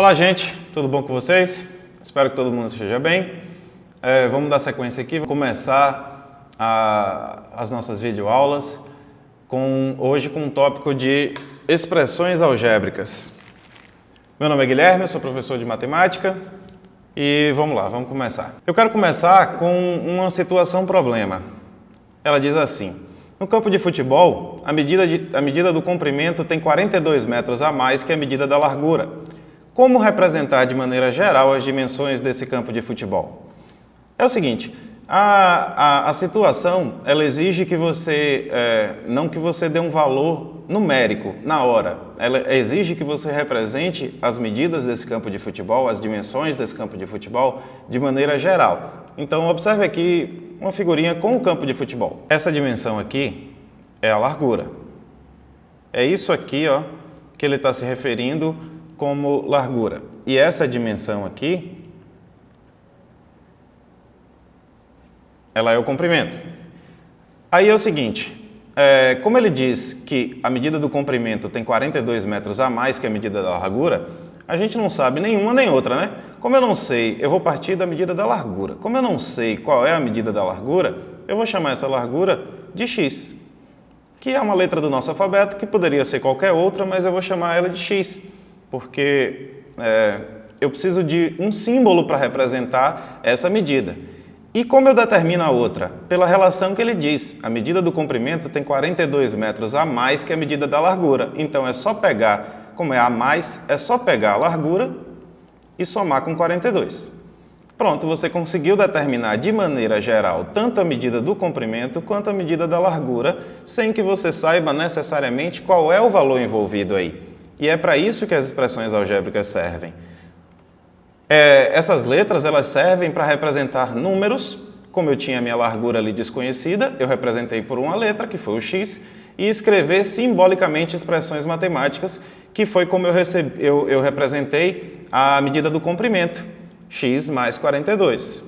Olá, gente, tudo bom com vocês? Espero que todo mundo esteja bem. Vamos dar sequência aqui, vamos começar as nossas videoaulas hoje com um tópico de expressões algébricas. Meu nome é Guilherme, eu sou professor de matemática e vamos lá, vamos começar. Eu quero começar com uma situação problema. Ela diz assim: no campo de futebol, a medida do comprimento tem 42 metros a mais que a medida da largura. Como representar de maneira geral as dimensões desse campo de futebol? É o seguinte, a situação ela exige que você, não que você dê um valor numérico na hora, ela exige que você represente as medidas desse campo de futebol, as dimensões desse campo de futebol de maneira geral. Então observe aqui uma figurinha com o campo de futebol. Essa dimensão aqui é a largura. É isso aqui, ó, que ele está se referindo como largura. E essa dimensão aqui, ela é o comprimento. Aí é o seguinte, como ele diz que a medida do comprimento tem 42 metros a mais que a medida da largura, a gente não sabe nenhuma nem outra, né? Como eu não sei, eu vou partir da medida da largura. Como eu não sei qual é a medida da largura, eu vou chamar essa largura de x, que é uma letra do nosso alfabeto, que poderia ser qualquer outra, mas eu vou chamar ela de x, porque eu preciso de um símbolo para representar essa medida. E como eu determino a outra? Pela relação que ele diz, a medida do comprimento tem 42 metros a mais que a medida da largura. Então é só pegar, como é a mais, é só pegar a largura e somar com 42. Pronto, você conseguiu determinar de maneira geral tanto a medida do comprimento quanto a medida da largura, sem que você saiba necessariamente qual é o valor envolvido aí. E é para isso que as expressões algébricas servem. Essas letras elas servem para representar números. Como eu tinha a minha largura ali desconhecida, eu representei por uma letra, que foi o x, e escrever simbolicamente expressões matemáticas, que foi como eu representei a medida do comprimento, x mais 42.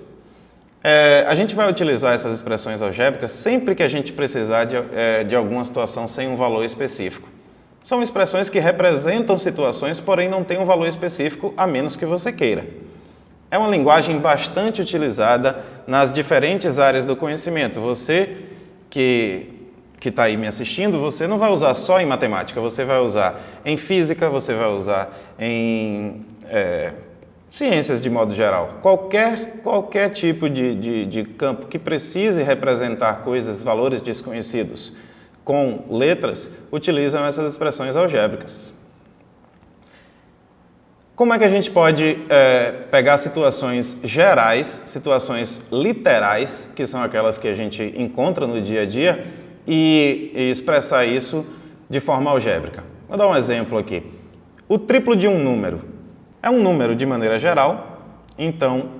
A gente vai utilizar essas expressões algébricas sempre que a gente precisar de alguma situação sem um valor específico. São expressões que representam situações, porém não têm um valor específico, a menos que você queira. É uma linguagem bastante utilizada nas diferentes áreas do conhecimento. Você que está aí me assistindo, você não vai usar só em matemática, você vai usar em física, você vai usar em ciências de modo geral. Qualquer tipo de campo que precise representar coisas, valores desconhecidos, com letras, utilizam essas expressões algébricas. Como é que a gente pode pegar situações gerais, situações literais, que são aquelas que a gente encontra no dia a dia, e expressar isso de forma algébrica? Vou dar um exemplo aqui. O triplo de um número é um número de maneira geral, então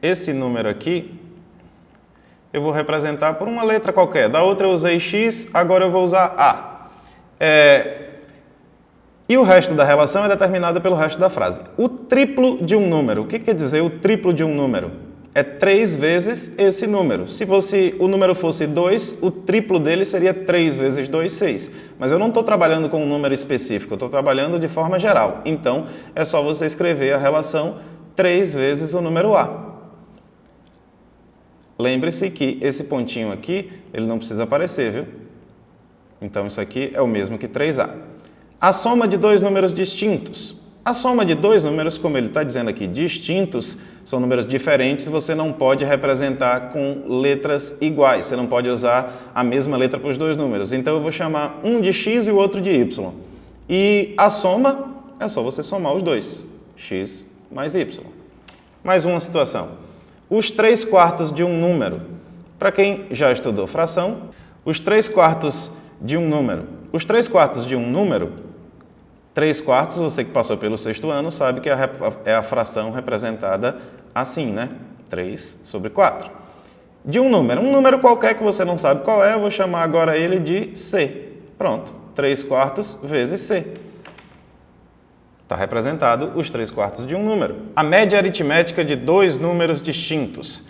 esse número aqui eu vou representar por uma letra qualquer. Da outra eu usei x, agora eu vou usar a. E o resto da relação é determinada pelo resto da frase. O triplo de um número. O que quer dizer o triplo de um número? É 3 vezes esse número. Se o número fosse 2, o triplo dele seria 3 vezes 2, 6. Mas eu não estou trabalhando com um número específico, eu estou trabalhando de forma geral. Então, é só você escrever a relação 3 vezes o número a. Lembre-se que esse pontinho aqui, ele não precisa aparecer, viu? Então, isso aqui é o mesmo que 3a. A soma de dois números distintos. A soma de dois números, como ele está dizendo aqui, distintos, são números diferentes, você não pode representar com letras iguais. Você não pode usar a mesma letra para os dois números. Então, eu vou chamar um de x e o outro de y. E a soma, é só você somar os dois, x mais y. Mais uma situação. Os 3/4 de um número. Para quem já estudou fração, os 3/4 de um número. Os 3/4 de um número, 3/4, você que passou pelo 6º ano, sabe que é a fração representada assim, né? 3 sobre 4. De um número qualquer que você não sabe qual é, eu vou chamar agora ele de c. Pronto, 3/4 vezes c. Está representado os 3/4 de um número. A média aritmética de dois números distintos.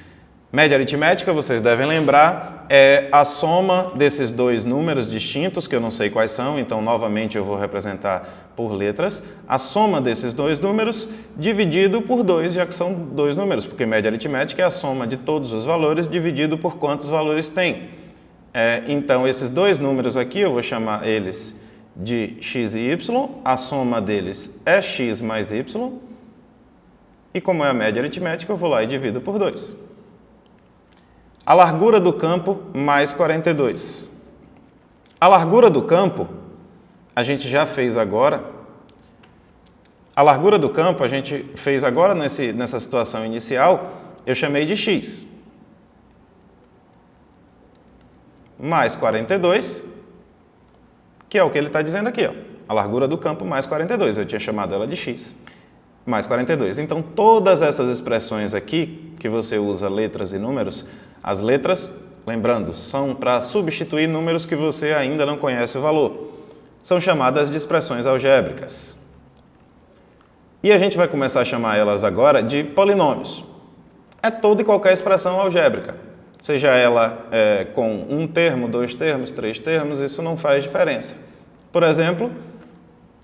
Média aritmética, vocês devem lembrar, é a soma desses dois números distintos, que eu não sei quais são, então novamente eu vou representar por letras. A soma desses dois números dividido por 2, já que são dois números, porque média aritmética é a soma de todos os valores dividido por quantos valores tem. Então, esses dois números aqui, eu vou chamar eles de x e y, a soma deles é x mais y, e como é a média aritmética, eu vou lá e divido por 2. A largura do campo mais 42. A largura do campo, a gente já fez agora. A largura do campo, a gente fez agora nessa situação inicial, eu chamei de x. Mais 42, que é o que ele está dizendo aqui, ó. A largura do campo mais 42, eu tinha chamado ela de x, mais 42. Então, todas essas expressões aqui, que você usa letras e números, as letras, lembrando, são para substituir números que você ainda não conhece o valor. São chamadas de expressões algébricas. E a gente vai começar a chamar elas agora de polinômios. É toda e qualquer expressão algébrica. Seja ela com um termo, dois termos, três termos, isso não faz diferença. Por exemplo,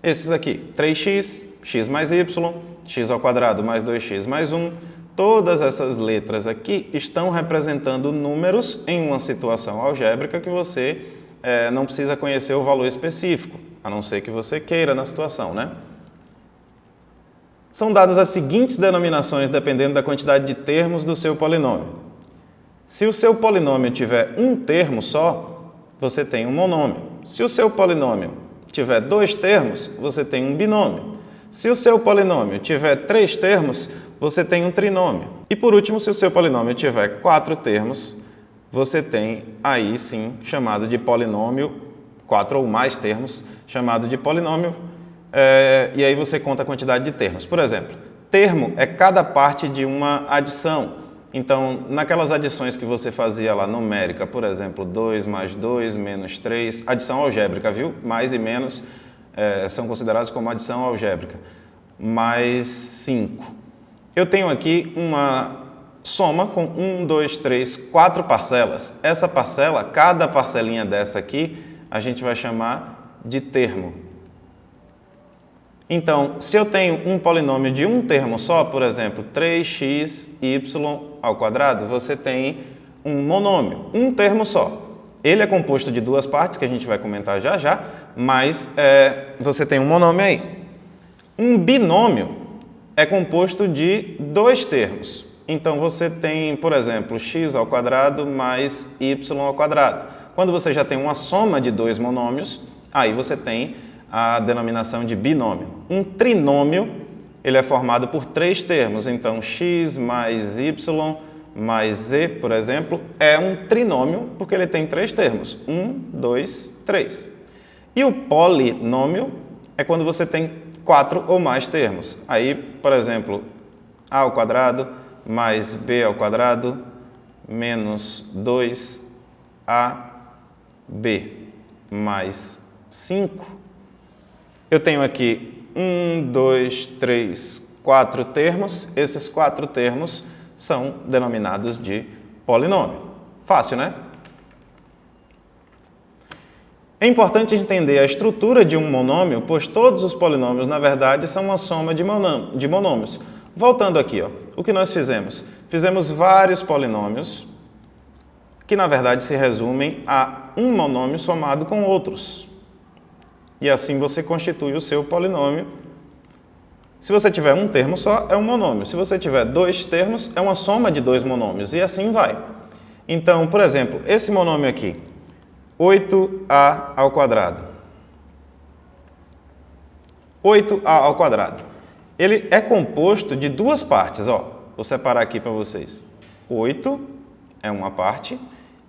esses aqui, 3x, x mais y, x ao quadrado mais 2x mais 1, todas essas letras aqui estão representando números em uma situação algébrica que você não precisa conhecer o valor específico, a não ser que você queira na situação, né? São dadas as seguintes denominações dependendo da quantidade de termos do seu polinômio. Se o seu polinômio tiver um termo só, você tem um monômio. Se o seu polinômio tiver dois termos, você tem um binômio. Se o seu polinômio tiver três termos, você tem um trinômio. E por último, se o seu polinômio tiver 4 termos, você tem aí sim chamado de polinômio, 4 ou mais termos, chamado de polinômio, e aí você conta a quantidade de termos. Por exemplo, termo é cada parte de uma adição. Então, naquelas adições que você fazia lá numérica, por exemplo, 2 mais 2 menos 3, adição algébrica, viu? Mais e menos são considerados como adição algébrica. Mais 5. Eu tenho aqui uma soma com 1, 2, 3, 4 parcelas. Essa parcela, cada parcelinha dessa aqui, a gente vai chamar de termo. Então, se eu tenho um polinômio de um termo só, por exemplo, 3x, y ao quadrado, você tem um monômio, um termo só. Ele é composto de duas partes, que a gente vai comentar já já, mas você tem um monômio aí. Um binômio é composto de dois termos. Então, você tem, por exemplo, x ao quadrado mais y ao quadrado. Quando você já tem uma soma de dois monômios, aí você tem a denominação de binômio. Um trinômio, ele é formado por três termos. Então, x mais y mais z, por exemplo, é um trinômio porque ele tem três termos. 1, 2, 3. E o polinômio é quando você tem 4 ou mais termos. Aí, por exemplo, a ao quadrado mais b ao quadrado menos 2ab mais 5. Eu tenho aqui 1, 2, 3, 4 termos. Esses 4 termos são denominados de polinômio. Fácil, né? É importante entender a estrutura de um monômio, pois todos os polinômios, na verdade, são uma soma de monômios. Voltando aqui, ó, o que nós fizemos? Fizemos vários polinômios que, na verdade, se resumem a um monômio somado com outros. E assim você constitui o seu polinômio. Se você tiver um termo só, é um monômio. Se você tiver dois termos, é uma soma de dois monômios. E assim vai. Então, por exemplo, esse monômio aqui, 8a ao quadrado. 8a ao quadrado. Ele é composto de duas partes. Ó, vou separar aqui para vocês. 8 é uma parte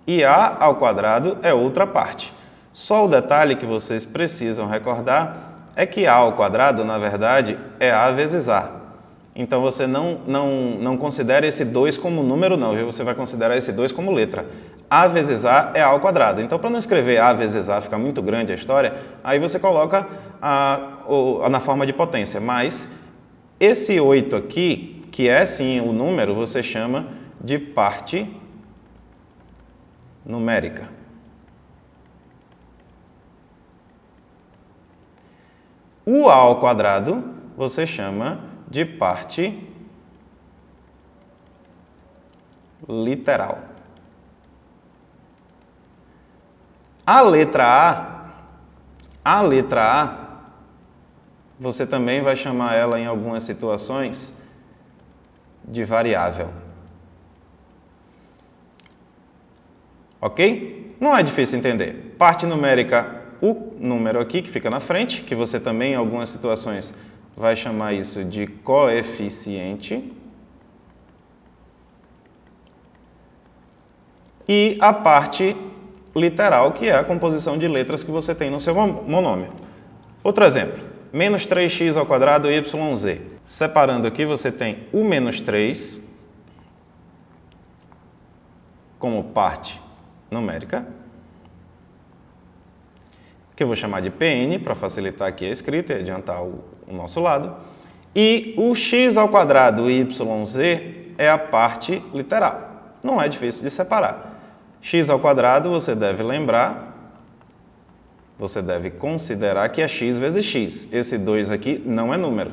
e a ao quadrado é outra parte. Só o detalhe que vocês precisam recordar é que a ao quadrado, na verdade, é a vezes a. Então, você não considera esse 2 como número, não, viu? Você vai considerar esse 2 como letra. A vezes a é a ao quadrado. Então, para não escrever a vezes a, ficar muito grande a história, aí você coloca na forma de potência. Mas esse 8 aqui, que é sim o número, você chama de parte numérica. O A ao quadrado você chama de parte literal. A letra A, você também vai chamar ela em algumas situações de variável. Ok? Não é difícil entender. Parte numérica, o número aqui que fica na frente, que você também em algumas situações vai chamar isso de coeficiente. E a parte literal, que é a composição de letras que você tem no seu monômio. Outro exemplo, menos 3x ao quadrado yz. Separando aqui, você tem o menos 3 como parte numérica, que eu vou chamar de Pn, para facilitar aqui a escrita e adiantar o nosso lado. E o x ao quadrado yz é a parte literal. Não é difícil de separar. X ao quadrado, você deve lembrar, você deve considerar que é x vezes x. Esse 2 aqui não é número.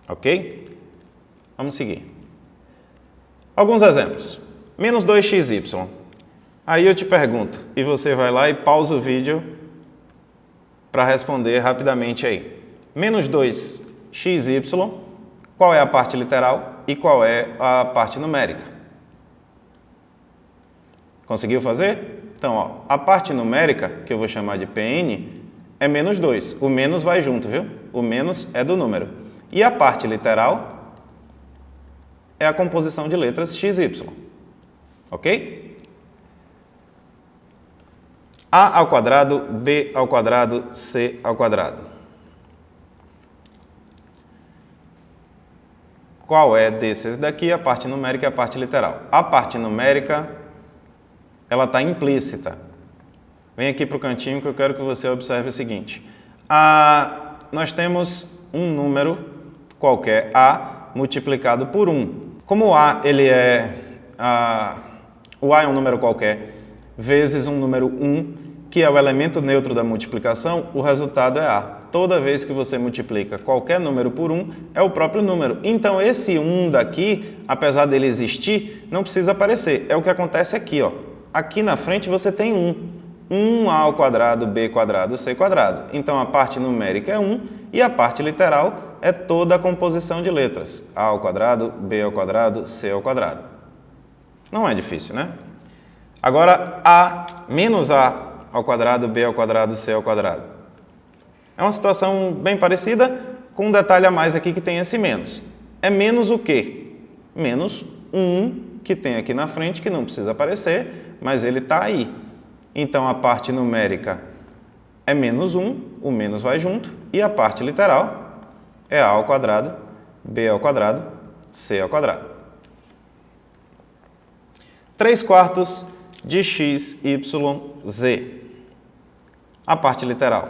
Ok? Vamos seguir. Alguns exemplos. Menos 2xy. Aí eu te pergunto, e você vai lá e pausa o vídeo para responder rapidamente aí. Menos 2xy, qual é a parte literal e qual é a parte numérica? Conseguiu fazer? Então, ó, a parte numérica, que eu vou chamar de Pn, é menos 2. O menos vai junto, viu? O menos é do número. E a parte literal é a composição de letras xy. Ok? A ao quadrado, B ao quadrado, C ao quadrado. Qual é desses daqui a parte numérica e a parte literal? A parte numérica, ela está implícita. Vem aqui para o cantinho que eu quero que você observe o seguinte. Nós temos um número qualquer, A, multiplicado por 1. Como o A é um número qualquer, vezes um número 1, que é o elemento neutro da multiplicação, o resultado é A. Toda vez que você multiplica qualquer número por 1, é o próprio número. Então, esse 1 daqui, apesar dele existir, não precisa aparecer. É o que acontece aqui, ó. Aqui na frente você tem 1. 1A ao quadrado, B quadrado, C quadrado. Então, a parte numérica é 1 e a parte literal é toda a composição de letras. A ao quadrado, B ao quadrado, C ao quadrado. Não é difícil, né? Agora, menos A ao quadrado, B ao quadrado, C ao quadrado. É uma situação bem parecida, com um detalhe a mais aqui que tem esse menos. É menos o quê? Menos 1 que tem aqui na frente, que não precisa aparecer, mas ele está aí. Então, a parte numérica é menos 1, o menos vai junto, e a parte literal é A ao quadrado, B ao quadrado, C ao quadrado. 3/4 de x, y, z. A parte literal.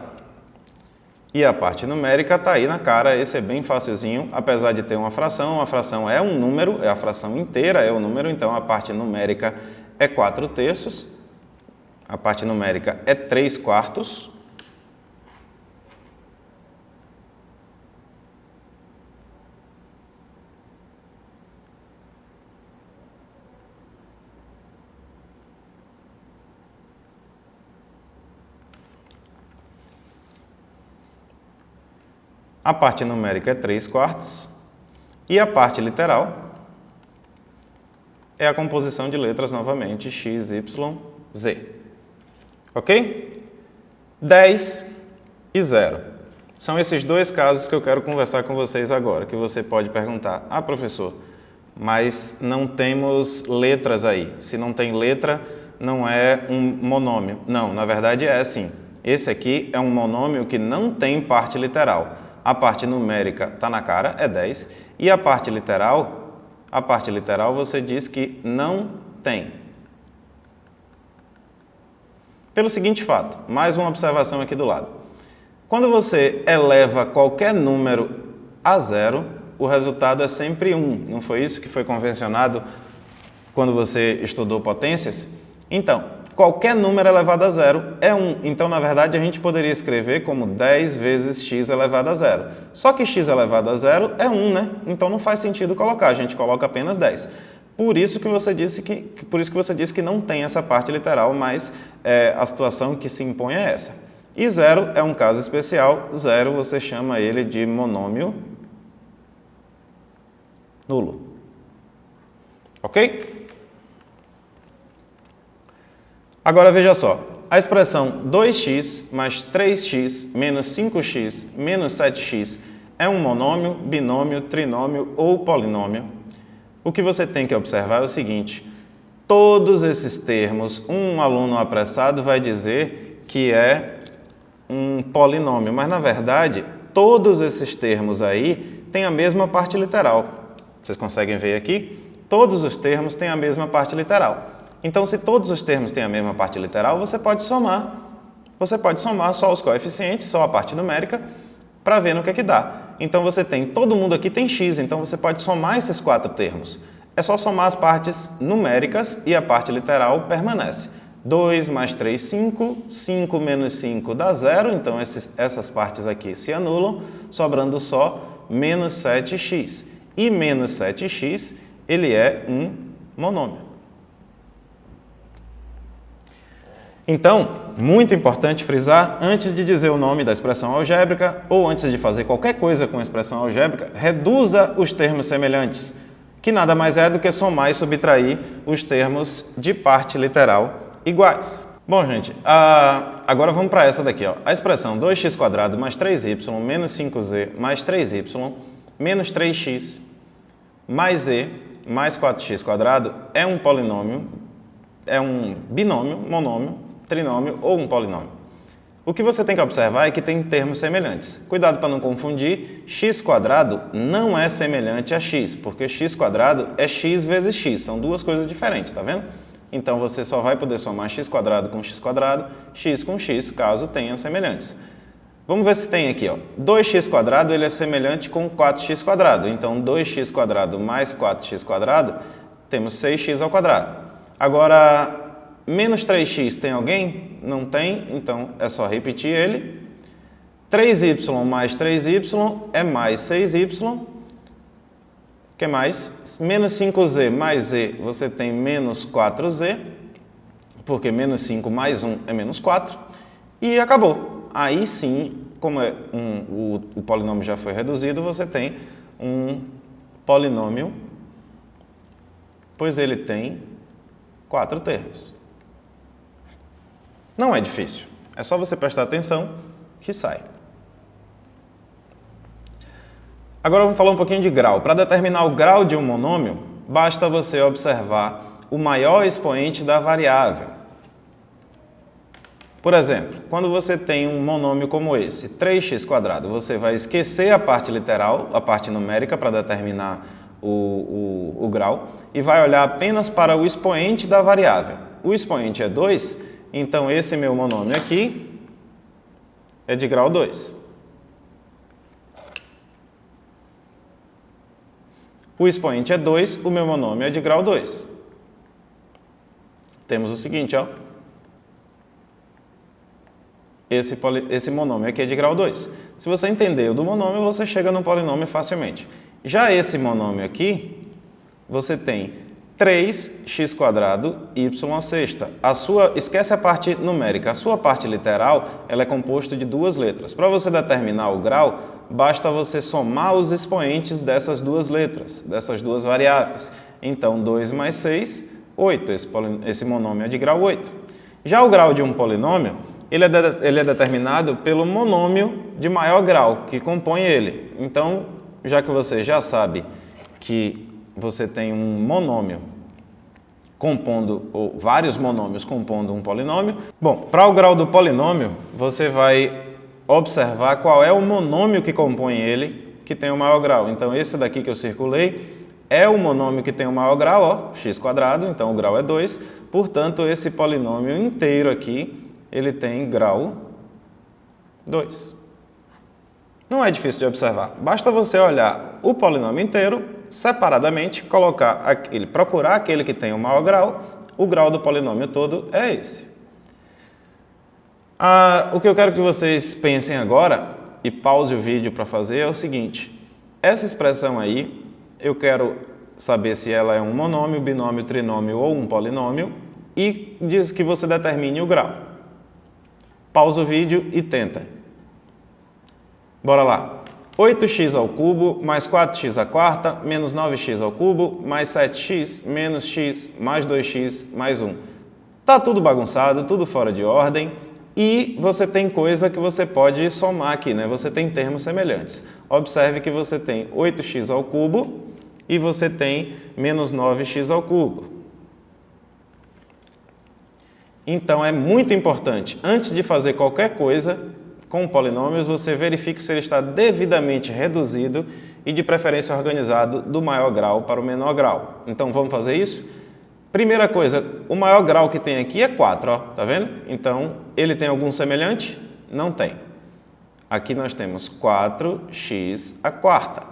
E a parte numérica está aí na cara, esse é bem facilzinho, apesar de ter uma fração é um número, é a fração inteira, é o número, então a parte numérica é 4/3, a parte numérica é 3/4. A parte numérica é 3/4 e a parte literal é a composição de letras novamente, x, y, z. Ok? 10 e 0. São esses dois casos que eu quero conversar com vocês agora, que você pode perguntar, professor, mas não temos letras aí. Se não tem letra, não é um monômio. Não, na verdade é assim. Esse aqui é um monômio que não tem parte literal. A parte numérica está na cara, é 10, e a parte literal você diz que não tem. Pelo seguinte fato, mais uma observação aqui do lado. Quando você eleva qualquer número a 0, o resultado é sempre 1. Não foi isso que foi convencionado quando você estudou potências. Então, qualquer número elevado a zero é 1. Então, na verdade, a gente poderia escrever como 10 vezes x elevado a zero. Só que x elevado a zero é 1, né? Então, não faz sentido colocar, a gente coloca apenas 10. Por isso que você disse que não tem essa parte literal, mas a situação que se impõe é essa. E zero é um caso especial. Zero você chama ele de monômio nulo. Ok? Agora veja só. A expressão 2x mais 3x menos 5x menos 7x é um monômio, binômio, trinômio ou polinômio. O que você tem que observar é o seguinte: todos esses termos, um aluno apressado vai dizer que é um polinômio, mas na verdade, todos esses termos aí têm a mesma parte literal. Vocês conseguem ver aqui? Todos os termos têm a mesma parte literal. Então, se todos os termos têm a mesma parte literal, você pode somar. Você pode somar só os coeficientes, só a parte numérica, para ver no que é que dá. Então, você tem, todo mundo aqui tem x, então você pode somar esses 4 termos. É só somar as partes numéricas e a parte literal permanece. 2 mais 3, 5. 5 menos 5 dá 0, então essas partes aqui se anulam, sobrando só menos 7x. E menos 7x, ele é um monômio. Então, muito importante frisar, antes de dizer o nome da expressão algébrica ou antes de fazer qualquer coisa com a expressão algébrica, reduza os termos semelhantes, que nada mais é do que somar e subtrair os termos de parte literal iguais. Bom, gente, agora vamos para essa daqui, ó. A expressão 2x² mais 3y menos 5z mais 3y menos 3x mais z mais 4x² é um polinômio, é um binômio, monômio, trinômio ou um polinômio. O que você tem que observar é que tem termos semelhantes. Cuidado para não confundir, x² não é semelhante a x, porque x² é x vezes x, são duas coisas diferentes, tá vendo? Então você só vai poder somar x² com x², x com x, caso tenham semelhantes. Vamos ver se tem aqui, ó. 2x² ele é semelhante com 4x², então 2x² mais 4x², temos 6x ao quadrado. Agora, menos 3x tem alguém? Não tem, então é só repetir ele. 3y mais 3y é mais 6y. O que mais? Menos 5z mais z, você tem menos 4z, porque menos 5 mais 1 é menos 4. E acabou. Aí sim, como o polinômio já foi reduzido, você tem um polinômio, pois ele tem 4 termos. Não é difícil. É só você prestar atenção que sai. Agora vamos falar um pouquinho de grau. Para determinar o grau de um monômio, basta você observar o maior expoente da variável. Por exemplo, quando você tem um monômio como esse, 3x², você vai esquecer a parte literal, a parte numérica, para determinar o grau, e vai olhar apenas para o expoente da variável. O expoente é 2, então esse meu monômio aqui é de grau 2. O expoente é 2, o meu monômio é de grau 2. Temos o seguinte, ó. Esse monômio aqui é de grau 2. Se você entender o do monômio, você chega no polinômio facilmente. Já esse monômio aqui, você tem 3x² y à sexta. Esquece a parte numérica. A sua parte literal ela é composta de duas letras. Para você determinar o grau, basta você somar os expoentes dessas duas letras, dessas duas variáveis. Então, 2 mais 6, 8. Esse monômio é de grau 8. Já o grau de um polinômio, ele é determinado pelo monômio de maior grau, que compõe ele. Então, já que você já sabe que você tem um monômio compondo, ou vários monômios compondo um polinômio, bom, para o grau do polinômio, você vai observar qual é o monômio que compõe ele, que tem o maior grau. Então, esse daqui que eu circulei é o monômio que tem o maior grau, ó, x², então o grau é 2. Portanto, esse polinômio inteiro aqui, ele tem grau 2. Não é difícil de observar. Basta você olhar o polinômio inteiro separadamente, procurar aquele que tem o maior grau, o grau do polinômio todo é esse. O que eu quero que vocês pensem agora, e pause o vídeo para fazer, é o seguinte. Essa expressão aí, eu quero saber se ela é um monômio, binômio, trinômio ou um polinômio, e diz que você determine o grau. Pausa o vídeo e tenta. Bora lá. 8x ao cubo mais 4x à quarta menos 9x ao cubo mais 7x menos x mais 2x mais 1. Tá tudo bagunçado, tudo fora de ordem. E você tem coisa que você pode somar aqui, né? Você tem termos semelhantes. Observe que você tem 8x ao cubo e você tem menos 9x ao cubo. Então, é muito importante, antes de fazer qualquer coisa com polinômios, você verifique se ele está devidamente reduzido e, de preferência, organizado do maior grau para o menor grau. Então, vamos fazer isso? Primeira coisa, o maior grau que tem aqui é 4, ó, tá vendo? Então, ele tem algum semelhante? Não tem. Aqui nós temos 4x à quarta.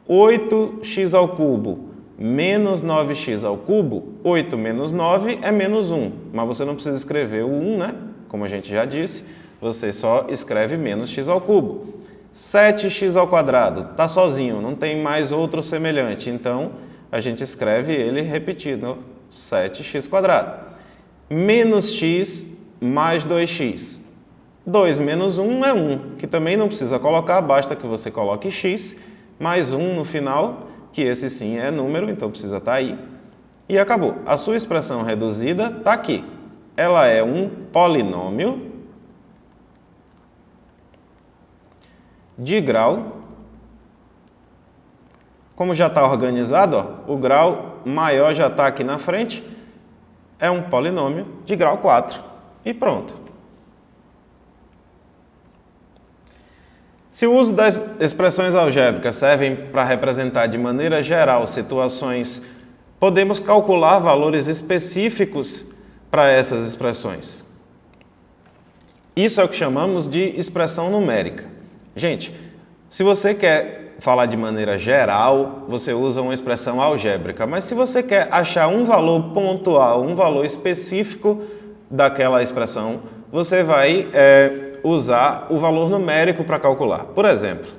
8x ao cubo menos 9x ao cubo, 8 menos 9 é menos 1. Mas você não precisa escrever o 1, né? Como a gente já disse, você só escreve menos x ao cubo. 7x ao quadrado, está sozinho, não tem mais outro semelhante. Então, a gente escreve ele repetido. 7x quadrado. Menos x mais 2x. 2 menos 1 é 1, que também não precisa colocar, basta que você coloque x, mais 1 no final, que esse sim é número, então precisa estar aí. E acabou. A sua expressão reduzida está aqui. Ela é um polinômio de grau. Como já está organizado, ó, o grau maior já está aqui na frente, é um polinômio de grau 4. E pronto. Se o uso das expressões algébricas servem para representar de maneira geral situações, podemos calcular valores específicos para essas expressões. Isso é o que chamamos de expressão numérica. Gente, se você quer falar de maneira geral, você usa uma expressão algébrica. Mas se você quer achar um valor pontual, um valor específico daquela expressão, você vai usar o valor numérico para calcular. Por exemplo,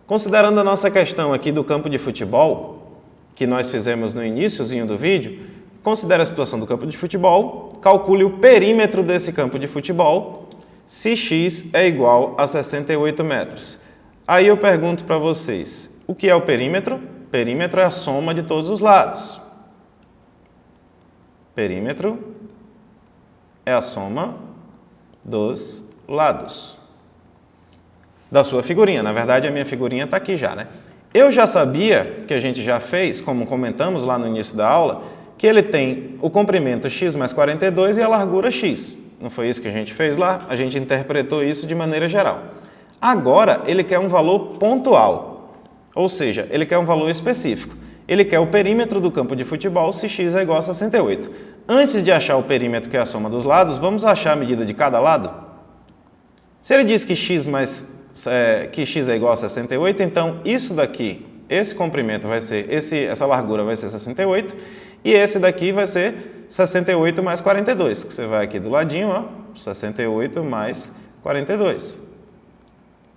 considerando a nossa questão aqui do campo de futebol, que nós fizemos no iniciozinho do vídeo, considere a situação do campo de futebol, calcule o perímetro desse campo de futebol, se x é igual a 68 metros. Aí eu pergunto para vocês, o que é o perímetro? Perímetro é a soma de todos os lados. Perímetro é a soma dos lados da sua figurinha. Na verdade, a minha figurinha está aqui já, né? Eu já sabia, que a gente já fez, como comentamos lá no início da aula, que ele tem o comprimento x mais 42 e a largura x. Não foi isso que a gente fez lá? A gente interpretou isso de maneira geral. Agora, ele quer um valor pontual, ou seja, ele quer um valor específico. Ele quer o perímetro do campo de futebol se x é igual a 68. Antes de achar o perímetro, que é a soma dos lados, vamos achar a medida de cada lado? Se ele diz que x é igual a 68, então isso daqui, esse comprimento vai ser, essa largura vai ser 68, e esse daqui vai ser 68 mais 42, que você vai aqui do ladinho, ó, 68 mais 42.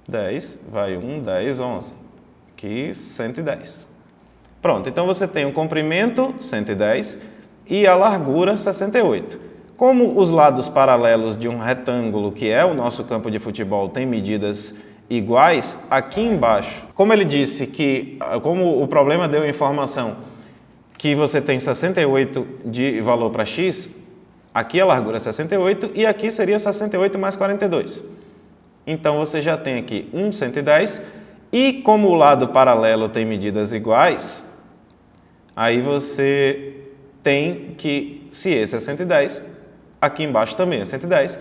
10, vai 1, 10, 11. Aqui, 110. Pronto, então você tem o comprimento, 110, e a largura, 68. Como os lados paralelos de um retângulo, que é o nosso campo de futebol, têm medidas iguais, aqui embaixo, como ele disse que, como o problema deu a informação que você tem 68 de valor para x, aqui a largura é 68 e aqui seria 68 mais 42. Então, você já tem aqui 110, e como o lado paralelo tem medidas iguais, aí você tem que, se esse é 110, aqui embaixo também é 110,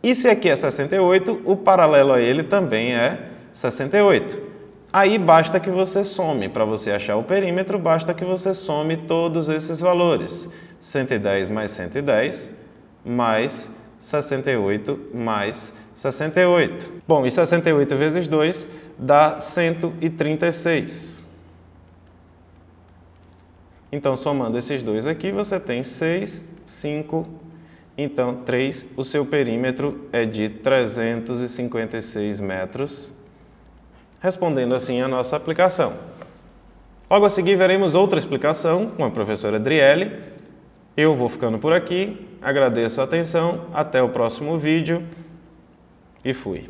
e se aqui é 68, o paralelo a ele também é 68. Aí basta que você some, para você achar o perímetro, basta que você some todos esses valores. 110 mais 110, mais 68 mais 68. Bom, e 68 vezes 2 dá 136. Então, somando esses dois aqui, você tem 6, 5, então 3. O seu perímetro é de 356 metros, respondendo assim a nossa aplicação. Logo a seguir, veremos outra explicação com a professora Adriele. Eu vou ficando por aqui, agradeço a atenção, até o próximo vídeo e fui.